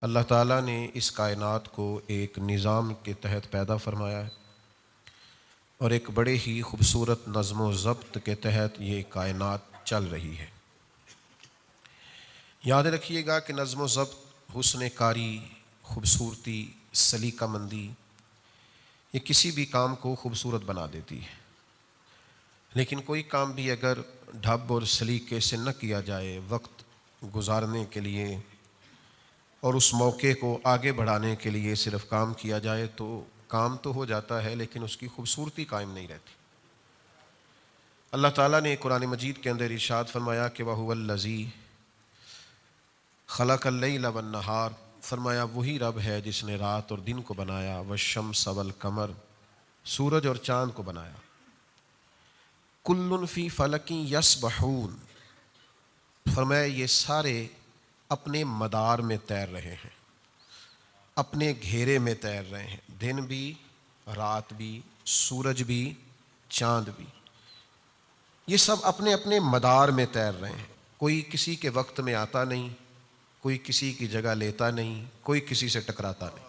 اللہ تعالیٰ نے اس کائنات کو ایک نظام کے تحت پیدا فرمایا ہے اور ایک بڑے ہی خوبصورت نظم و ضبط کے تحت یہ کائنات چل رہی ہے۔ یاد رکھیے گا کہ نظم و ضبط، حسن کاری، خوبصورتی، سلیقہ مندی یہ کسی بھی کام کو خوبصورت بنا دیتی ہے، لیکن کوئی کام بھی اگر ڈھب اور سلیقے سے نہ کیا جائے، وقت گزارنے کے لیے اور اس موقع کو آگے بڑھانے کے لیے صرف کام کیا جائے تو کام تو ہو جاتا ہے لیکن اس کی خوبصورتی قائم نہیں رہتی۔ اللہ تعالیٰ نے قرآن مجید کے اندر ارشاد فرمایا کہ وَهُوَ الَّذِي خَلَقَ اللَّيْلَ وَالنَّهَارَ، فرمایا وہی رب ہے جس نے رات اور دن کو بنایا، وَالشَّمْسَ وَالْقَمَرَ، سورج اور چاند کو بنایا، كُلٌّ فِي فَلَكٍ يَسْبَحُونَ، فرمایا یہ سارے اپنے مدار میں تیر رہے ہیں، اپنے گھیرے میں تیر رہے ہیں، دن بھی، رات بھی، سورج بھی، چاند بھی، یہ سب اپنے اپنے مدار میں تیر رہے ہیں۔ کوئی کسی کے وقت میں آتا نہیں، کوئی کسی کی جگہ لیتا نہیں، کوئی کسی سے ٹکراتا نہیں،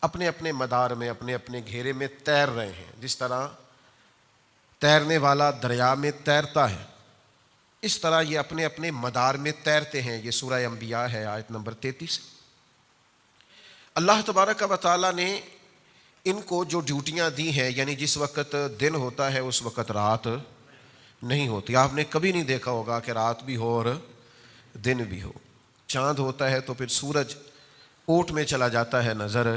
اپنے اپنے مدار میں، اپنے اپنے گھیرے میں تیر رہے ہیں۔ جس طرح تیرنے والا دریا میں تیرتا ہے، اس طرح یہ اپنے اپنے مدار میں تیرتے ہیں۔ یہ سورہ انبیاء ہے، آیت نمبر 33۔ اللہ تبارک و تعالیٰ نے ان کو جو ڈیوٹیاں دی ہیں، یعنی جس وقت دن ہوتا ہے اس وقت رات نہیں ہوتی۔ آپ نے کبھی نہیں دیکھا ہوگا کہ رات بھی ہو اور دن بھی ہو۔ چاند ہوتا ہے تو پھر سورج اوٹ میں چلا جاتا ہے نظر،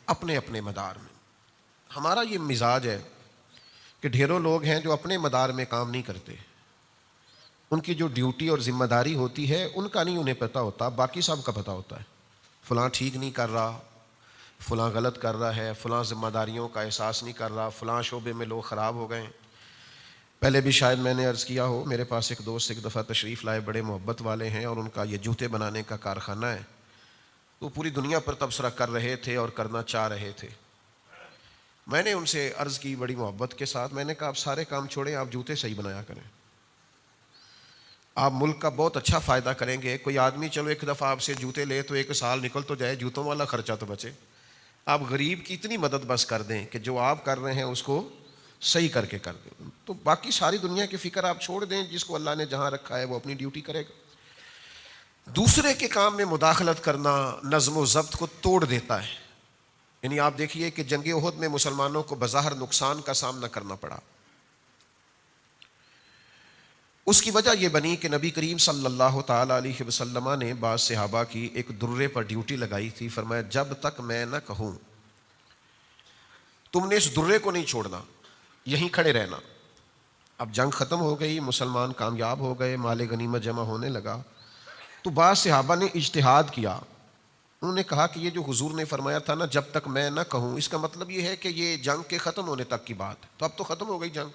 اپنے اپنے مدار میں۔ ہمارا یہ مزاج ہے کہ ڈھیروں لوگ ہیں جو اپنے مدار میں کام نہیں کرتے، ان کی جو ڈیوٹی اور ذمہ داری ہوتی ہے ان کا نہیں انہیں پتہ ہوتا، باقی سب کا پتہ ہوتا ہے۔ فلاں ٹھیک نہیں کر رہا، فلاں غلط کر رہا ہے، فلاں ذمہ داریوں کا احساس نہیں کر رہا، فلاں شعبے میں لوگ خراب ہو گئے۔ پہلے بھی شاید میں نے عرض کیا ہو، میرے پاس ایک دوست ایک دفعہ تشریف لائے، بڑے محبت والے ہیں اور ان کا یہ جوتے بنانے کا کارخانہ ہے، تو پوری دنیا پر تبصرہ کر رہے تھے اور کرنا چاہ رہے تھے۔ میں نے ان سے عرض کی بڑی محبت کے ساتھ، میں نے کہا آپ سارے کام چھوڑیں، آپ جوتے صحیح بنایا کریں، آپ ملک کا بہت اچھا فائدہ کریں گے۔ کوئی آدمی چلو ایک دفعہ آپ سے جوتے لے تو ایک سال نکل تو جائے، جوتوں والا خرچہ تو بچے۔ آپ غریب کی اتنی مدد بس کر دیں کہ جو آپ کر رہے ہیں اس کو صحیح کر کے کر دیں، تو باقی ساری دنیا کی فکر آپ چھوڑ دیں، جس کو اللہ نے جہاں رکھا ہے وہ اپنی ڈیوٹی کرے گا۔ دوسرے کے کام میں مداخلت کرنا نظم و ضبط کو توڑ دیتا ہے۔ یعنی آپ دیکھیے کہ جنگ احد میں مسلمانوں کو بظاہر نقصان کا سامنا کرنا پڑا، اس کی وجہ یہ بنی کہ نبی کریم صلی اللہ تعالیٰ علیہ وسلم نے بعض صحابہ کی ایک درے پر ڈیوٹی لگائی تھی۔ فرمایا جب تک میں نہ کہوں تم نے اس درے کو نہیں چھوڑنا، یہیں کھڑے رہنا۔ اب جنگ ختم ہو گئی، مسلمان کامیاب ہو گئے، مال غنیمت جمع ہونے لگا، تو بعض صحابہ نے اجتہاد کیا، انہوں نے کہا کہ یہ جو حضور نے فرمایا تھا نا جب تک میں نہ کہوں، اس کا مطلب یہ ہے کہ یہ جنگ کے ختم ہونے تک کی بات، تو اب تو ختم ہو گئی جنگ۔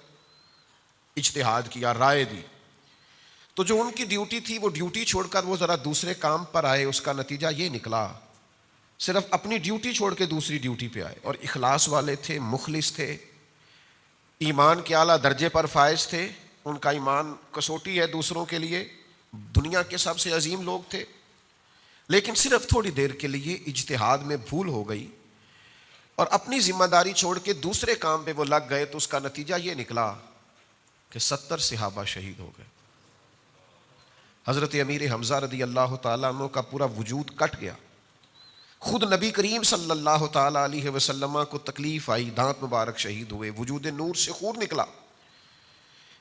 اجتہاد کیا، رائے دی، تو جو ان کی ڈیوٹی تھی وہ ڈیوٹی چھوڑ کر وہ ذرا دوسرے کام پر آئے۔ اس کا نتیجہ یہ نکلا، صرف اپنی ڈیوٹی چھوڑ کے دوسری ڈیوٹی پہ آئے، اور اخلاص والے تھے، مخلص تھے، ایمان کے اعلیٰ درجے پر فائز تھے، ان کا ایمان کسوٹی ہے دوسروں کے لیے، دنیا کے سب سے عظیم لوگ تھے، لیکن صرف تھوڑی دیر کے لیے اجتہاد میں بھول ہو گئی اور اپنی ذمہ داری چھوڑ کے دوسرے کام پہ وہ لگ گئے، تو اس کا نتیجہ یہ نکلا کہ 70 صحابہ شہید ہو گئے۔ حضرت امیر حمزہ رضی اللہ تعالیٰ عنہ کا پورا وجود کٹ گیا، خود نبی کریم صلی اللہ تعالیٰ علیہ وسلم کو تکلیف آئی، دانت مبارک شہید ہوئے، وجود نور سے خون نکلا۔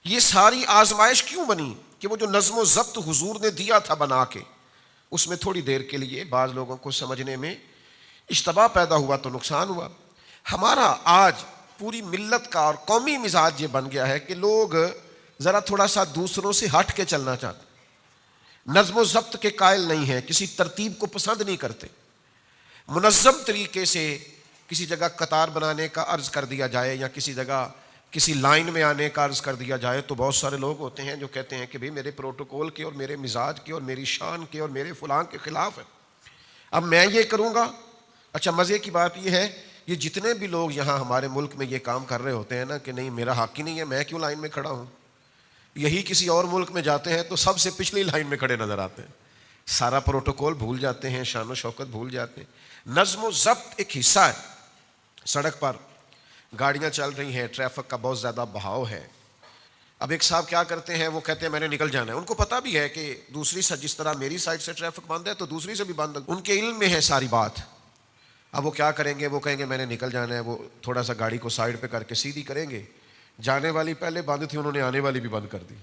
یہ ساری آزمائش کیوں بنی؟ کہ وہ جو نظم و ضبط حضور نے دیا تھا بنا کے، اس میں تھوڑی دیر کے لیے بعض لوگوں کو سمجھنے میں اشتباہ پیدا ہوا تو نقصان ہوا۔ ہمارا آج پوری ملت کا اور قومی مزاج یہ بن گیا ہے کہ لوگ ذرا تھوڑا سا دوسروں سے ہٹ کے چلنا چاہتے، نظم و ضبط کے قائل نہیں ہیں، کسی ترتیب کو پسند نہیں کرتے۔ منظم طریقے سے کسی جگہ قطار بنانے کا عرض کر دیا جائے یا کسی جگہ کسی لائن میں آنے کا عرض کر دیا جائے تو بہت سارے لوگ ہوتے ہیں جو کہتے ہیں کہ بھئی میرے پروٹوکول کے اور میرے مزاج کے اور میری شان کے اور میرے فلاں کے خلاف ہے، اب میں یہ کروں گا۔ اچھا مزے کی بات یہ ہے، یہ جتنے بھی لوگ یہاں ہمارے ملک میں یہ کام کر رہے ہوتے ہیں نا کہ نہیں میرا حق ہی نہیں ہے، میں کیوں لائن میں کھڑا ہوں، یہی کسی اور ملک میں جاتے ہیں تو سب سے پچھلی لائن میں کھڑے نظر آتے ہیں، سارا پروٹوکول بھول جاتے ہیں, شان و شوکت بھول جاتے ہیں. نظم و ضبط ایک حصہ ہے. سڑک پر گاڑیاں چل رہی ہیں, ٹریفک کا بہت زیادہ بہاؤ ہے. اب ایک صاحب کیا کرتے ہیں, وہ کہتے ہیں میں نے نکل جانا ہے. ان کو پتہ بھی ہے کہ دوسری سائڈ, جس طرح میری سائڈ سے ٹریفک بند ہے تو دوسری سے بھی بند ہے, ان کے علم میں ہے ساری بات. اب وہ کیا کریں گے, وہ کہیں گے میں نے نکل جانا ہے. وہ تھوڑا سا گاڑی کو سائڈ پہ کر کے سیدھی کریں گے. جانے والی پہلے بند تھی, انہوں نے آنے والی بھی بند کر دی.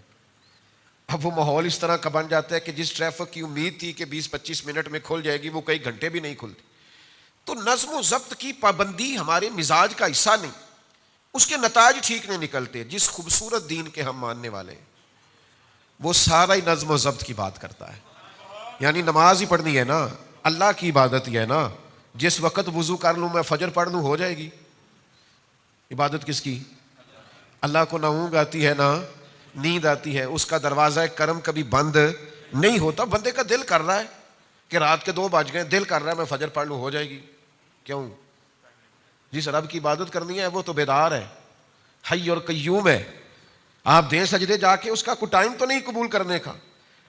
اب وہ ماحول اس طرح کا بن جاتا ہے کہ جس ٹریفک کی امید تھی کہ 20-25 منٹ میں کھل جائے گی, وہ کئی گھنٹے بھی نہیں کھلتی. تو نظم و ضبط کی پابندی ہمارے مزاج کا حصہ نہیں, اس کے نتائج ٹھیک نہیں نکلتے. جس خوبصورت دین کے ہم ماننے والے ہیں وہ سارا ہی نظم و ضبط کی بات کرتا ہے. یعنی نماز ہی پڑھنی ہے نا, اللہ کی عبادت ہی ہے نا. جس وقت وضو کر لوں میں, فجر پڑھ لوں, ہو جائے گی. عبادت کس کی؟ اللہ کو نہ اونگ آتی ہے نہ نیند آتی ہے. اس کا دروازہ کرم کبھی بند نہیں ہوتا. بندے کا دل کر رہا ہے کہ رات کے 2 بج گئے, دل کر رہا ہے میں فجر پڑھ لوں, ہو جائے گی. کیوں؟ جس رب کی عبادت کرنی ہے وہ تو بیدار ہے, حی اور قیوم ہے. آپ دیں سجدے جا کے, اس کا کوئی ٹائم تو نہیں قبول کرنے کا.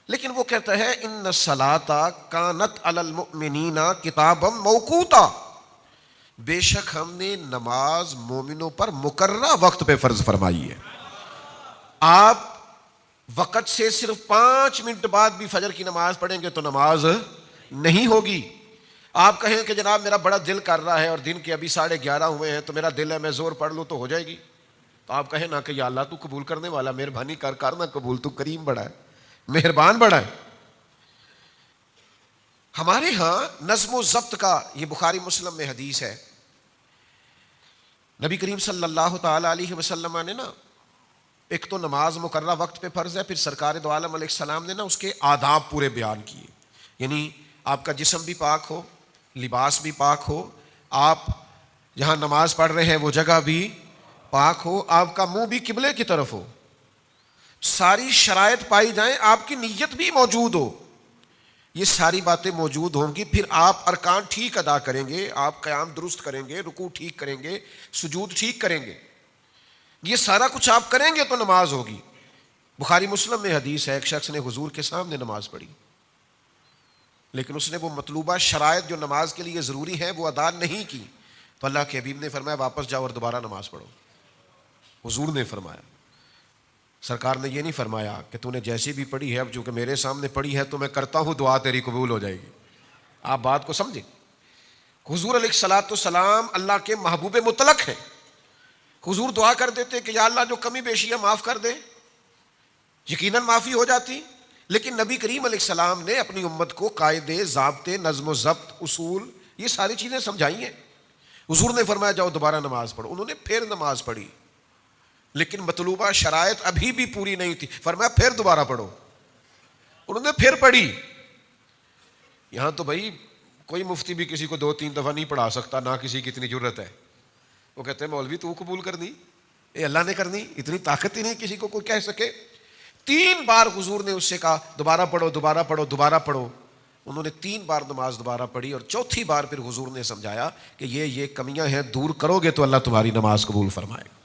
لیکن وہ کہتا ہے ان الصلاۃ کانت علی المؤمنین کتابا موقوتا, بے شک ہم نے نماز مومنوں پر مقررہ وقت پہ فرض فرمائی ہے. آپ وقت سے صرف 5 منٹ بعد بھی فجر کی نماز پڑھیں گے تو نماز نہیں ہوگی. آپ کہیں کہ جناب میرا بڑا دل کر رہا ہے اور دن کے ابھی 11:30 ہوئے ہیں تو میرا دل ہے میں زور پڑھ لوں تو ہو جائے گی. تو آپ کہیں نا کہ یا اللہ تو قبول کرنے والا, مہربانی کر نہ قبول, تو کریم بڑا ہے, مہربان بڑا ہے. ہمارے ہاں نظم و ضبط کا, یہ بخاری مسلم میں حدیث ہے, نبی کریم صلی اللہ تعالی علیہ وسلم نے نا, ایک تو نماز مقررہ وقت پہ فرض ہے, پھر سرکار دو عالم علیہ السلام نے نا اس کے آداب پورے بیان کیے. یعنی آپ کا جسم بھی پاک ہو, لباس بھی پاک ہو, آپ جہاں نماز پڑھ رہے ہیں وہ جگہ بھی پاک ہو, آپ کا منہ بھی قبلے کی طرف ہو, ساری شرائط پائی جائیں, آپ کی نیت بھی موجود ہو. یہ ساری باتیں موجود ہوں گی, پھر آپ ارکان ٹھیک ادا کریں گے, آپ قیام درست کریں گے, رکوع ٹھیک کریں گے, سجود ٹھیک کریں گے. یہ سارا کچھ آپ کریں گے تو نماز ہوگی. بخاری مسلم میں حدیث ہے, ایک شخص نے حضور کے سامنے نماز پڑھی, لیکن اس نے وہ مطلوبہ شرائط جو نماز کے لیے ضروری ہیں وہ ادا نہیں کی. تو اللہ کے حبیب نے فرمایا واپس جاؤ اور دوبارہ نماز پڑھو. حضور نے فرمایا, سرکار نے یہ نہیں فرمایا کہ تو نے جیسی بھی پڑھی ہے, اب چونکہ میرے سامنے پڑھی ہے تو میں کرتا ہوں دعا تیری قبول ہو جائے گی. آپ بات کو سمجھیں. حضور علیہ الصلوۃ والسلام اللہ کے محبوب مطلق ہیں. حضور دعا کر دیتے کہ یا اللہ جو کمی بیشی ہے معاف کر دے, یقیناً معافی ہو جاتی. لیکن نبی کریم علیہ السلام نے اپنی امت کو قاعدے, ضابطے, نظم و ضبط, اصول, یہ ساری چیزیں سمجھائی ہیں. حضور نے فرمایا جاؤ دوبارہ نماز پڑھو. انہوں نے پھر نماز پڑھی, لیکن مطلوبہ شرائط ابھی بھی پوری نہیں تھی. فرمایا پھر دوبارہ پڑھو. انہوں نے پھر پڑھی. یہاں تو بھائی کوئی مفتی بھی کسی کو 2-3 دفعہ نہیں پڑھا سکتا, نہ کسی کی اتنی جرت ہے. وہ کہتے ہیں مولوی تو قبول کرنی, اے اللہ نے کرنی, اتنی طاقت ہی نہیں کسی کو کوئی کہہ سکے. 3 بار حضور نے اس سے کہا دوبارہ پڑھو, دوبارہ پڑھو, دوبارہ پڑھو. انہوں نے 3 بار نماز دوبارہ پڑھی, اور چوتھی بار پھر حضور نے سمجھایا کہ یہ کمیاں ہیں, دور کرو گے تو اللہ تمہاری نماز قبول فرمائے گا.